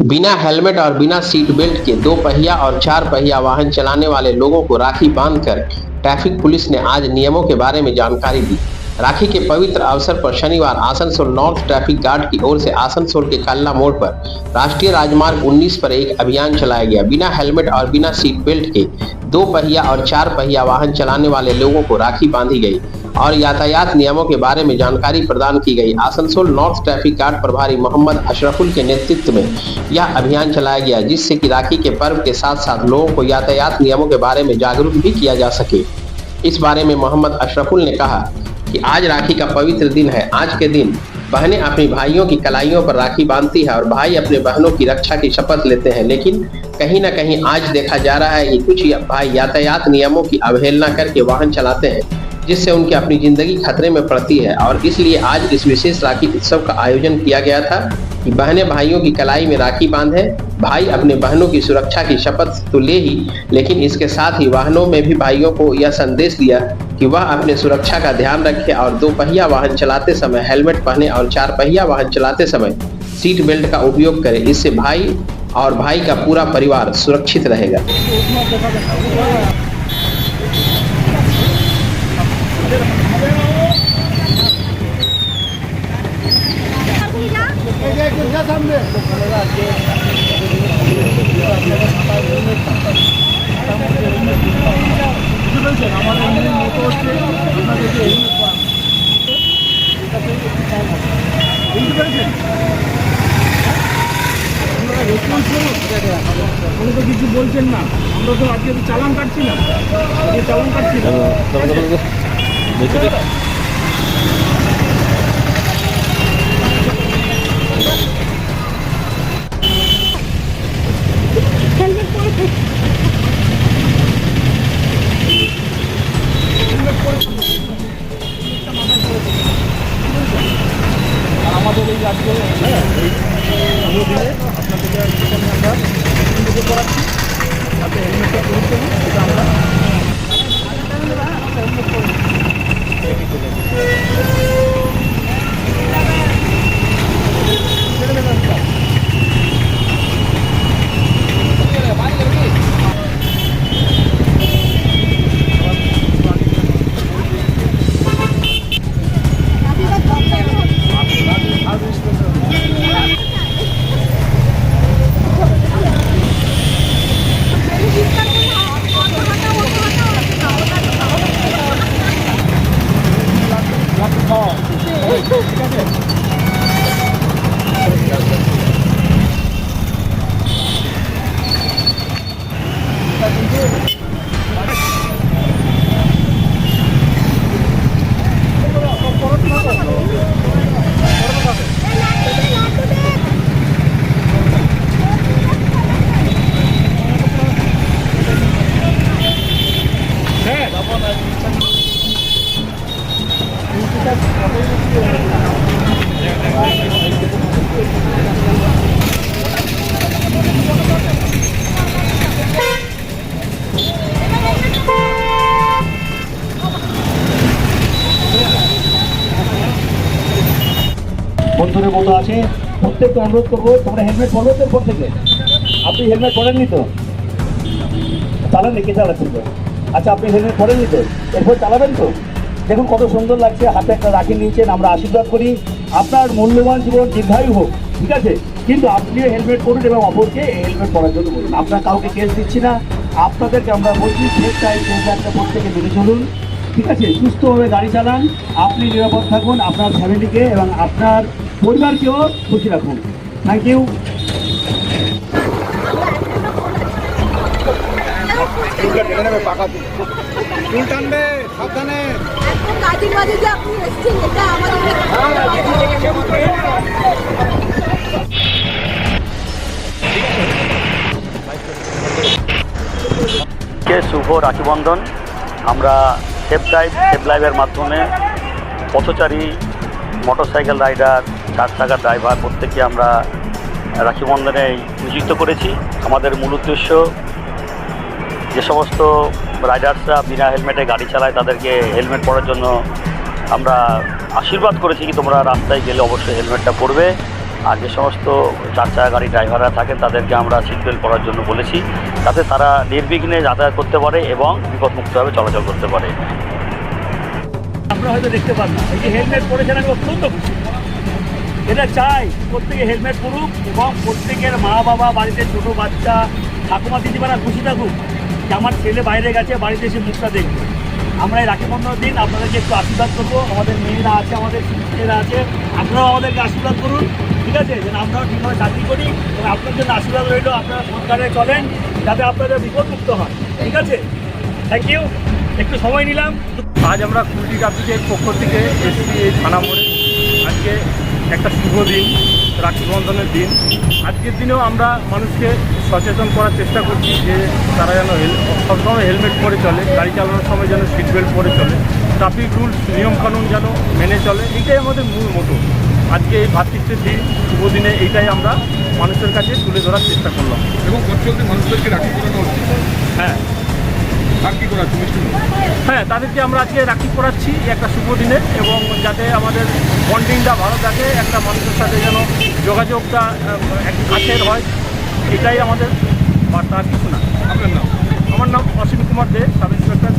बिना हेलमेट और बिना सीट बेल्ट के दो पहिया और चार पहिया वाहन चलाने वाले लोगों को राखी बांधकर ट्रैफिक पुलिस ने आज नियमों के बारे में जानकारी दी। राखी के पवित्र अवसर पर शनिवार आसनसोल नॉर्थ ट्रैफिक गार्ड की ओर से आसनसोल के काल्ला मोड़ पर राष्ट्रीय राजमार्ग 19 पर एक अभियान चलाया गया। बिना हेलमेट और बिना सीट बेल्ट के दो पहिया और चार पहिया वाहन चलाने वाले लोगों को राखी बांधी गई और यातायात नियमों के बारे में जानकारी प्रदान की गई। आसनसोल नॉर्थ ट्रैफिक गार्ड प्रभारी मोहम्मद अशरफुल के नेतृत्व में यह अभियान चलाया गया, जिससे कि राखी के पर्व के साथ साथ लोगों को यातायात नियमों के बारे में जागरूक भी किया जा सके। इस बारे में मोहम्मद अशरफुल ने कहा कि आज राखी का पवित्र दिन है। आज के दिन बहनें अपनी भाइयों की कलाइयों पर राखी बांधती है और भाई अपने बहनों की रक्षा की शपथ लेते हैं, लेकिन कहीं न कहीं आज देखा जा रहा है कि कुछ भाई यातायात नियमों की अवहेलना करके वाहन चलाते हैं, जिससे उनकी अपनी जिंदगी खतरे में पड़ती है। और इसलिए आज इस विशेष राखी उत्सव का आयोजन किया गया था कि बहनें भाइयों की कलाई में राखी बांधे। भाई अपने बहनों की सुरक्षा की शपथ तो ले ही, लेकिन इसके साथ ही वाहनों में भी भाइयों को यह संदेश दिया कि वह अपने सुरक्षा का ध्यान रखे और दो पहिया वाहन चलाते समय हेलमेट पहने और चार पहिया वाहन चलाते समय सीट बेल्ट का उपयोग करें। इससे भाई और भाई का पूरा परिवार सुरक्षित रहेगा। কিছু বলছেন না, আমরা তো আজকে চালান কাটছি না, চালান কাটছি না। আমাদের এই আজকে আপনাদেরকে আমরা করাচ্ছি, আপনি হেলমেটটা পরিচ্ছেন, এটা আমরা বন্ধুদের মতো আছে, প্রত্যেককে অনুরোধ করবো তোমরা হেলমেট পরো তো। এরপর থেকে আপনি হেলমেট পরেননি তো, চালান কে চালাচ্ছেন তো? আচ্ছা, আপনি হেলমেট পরেননি তো, এরপর চালাবেন তো? দেখুন কত সুন্দর লাগছে, হাতে একটা রাখি নিয়েছেন। আমরা আশীর্বাদ করি আপনার মূল্যবান জীবন দীর্ঘায়ু হোক, ঠিক আছে? কিন্তু আপনি হেলমেট পরুন এবং অপরকে হেলমেট পরার জন্য বলুন। আপনার কাউকে কেস দিচ্ছি না, আপনাদেরকে আমরা বলছি সেফ টাইম একটা প্রত্যেকে মেনে চলুন, ঠিক আছে? সুস্থভাবে গাড়ি চালান, আপনি নিরাপদ থাকুন, আপনার ফ্যামিলিকে এবং আপনার পরিবারকেও খুশি রাখুন। Thank you. শুভ রাখি বন্ধন। আমরা সেফ লাইভের মাধ্যমে পথচারী, মোটরসাইকেল রাইডার, চার চাকার ড্রাইভার প্রত্যেককে আমরা রাখি বন্ধনে নিযুক্ত করেছি। আমাদের মূল উদ্দেশ্য যে সমস্ত রাইডার্সরা বিনা হেলমেটে গাড়ি চালায় তাদেরকে হেলমেট পরার জন্য আমরা আশীর্বাদ করেছি কি তোমরা রাস্তায় গেলে অবশ্যই হেলমেটটা পরবে আর যে সমস্ত 4 চাকা গাড়ি ড্রাইভাররা থাকেন তাদেরকে আমরা সিট বেল্ট পরার জন্য বলেছি, যাতে তারা নির্বিঘ্নে যাতায়াত করতে পারে এবং বিপদমুক্তভাবে চলাচল করতে পারে। আপনারা হয়তো দেখতে পান না, এই যে হেলমেট পরেছেন আমি অত্যন্ত খুশি। এটা চাই প্রত্যেকে হেলমেট পরুক এবং প্রত্যেকের মা বাবা, বাড়িতে ছোটো বাচ্চা, ঠাকুমা দিদিমারা খুশি থাকুক যে আমার ছেলে বাইরে গেছে, বাড়িতে এসে মুখটা দেখবে। আমরা এই রাখি বন্ধনের দিন আপনাদেরকে একটু আশীর্বাদ করবো, আমাদের মেয়েরা আছে, আমাদের ছেলেরা আছে, আপনারাও আমাদেরকে আশীর্বাদ করুন, ঠিক আছে? যেন আমরাও ঠিকভাবে চাকরি করি এবং আপনার জন্য আশীর্বাদ রইল, আপনারা সরকারে চলেন যাতে আপনাদের বিপদমুক্ত হয়, ঠিক আছে? থ্যাংক ইউ, একটু সময় নিলাম। আজ আমরা কুলটি ট্রাফিকের পক্ষ থেকে এসেছি এই থানা মোড়ে। আজকে একটা শুভ দিন, রাখি বন্ধনের দিন। আজকের দিনেও আমরা মানুষকে সচেতন করার চেষ্টা করছি যে তারা যেন সবসময় হেলমেট পরে চলে, গাড়ি চালানোর সময় যেন সিট বেল্ট পরে চলে, ট্রাফিক রুলস নিয়মকানুন যেন মেনে চলে। এইটাই আমাদের মূল মোটো। আজকে এই ভ্রাতৃত্বের দিন, শুভ দিনে এইটাই আমরা মানুষের কাছে তুলে ধরার চেষ্টা করলাম। এবং চলতে মানুষদেরকে রাখি পরানো হচ্ছে। হ্যাঁ আর কি করাচ্ছি মিষ্টি? হ্যাঁ, তাদেরকে আমরা আজকে রাখি পরাচ্ছি একটা শুভ দিনে, এবং যাতে আমাদের বন্ডিংটা ভালো থাকে, একটা মানুষের সাথে যেন যোগাযোগটা কাছের হয়, এটাই আমাদের বার্তা, আর কিছু না। আপনার নাম? আমার নাম অসীম কুমার দে, সাব ইন্সপেক্টর।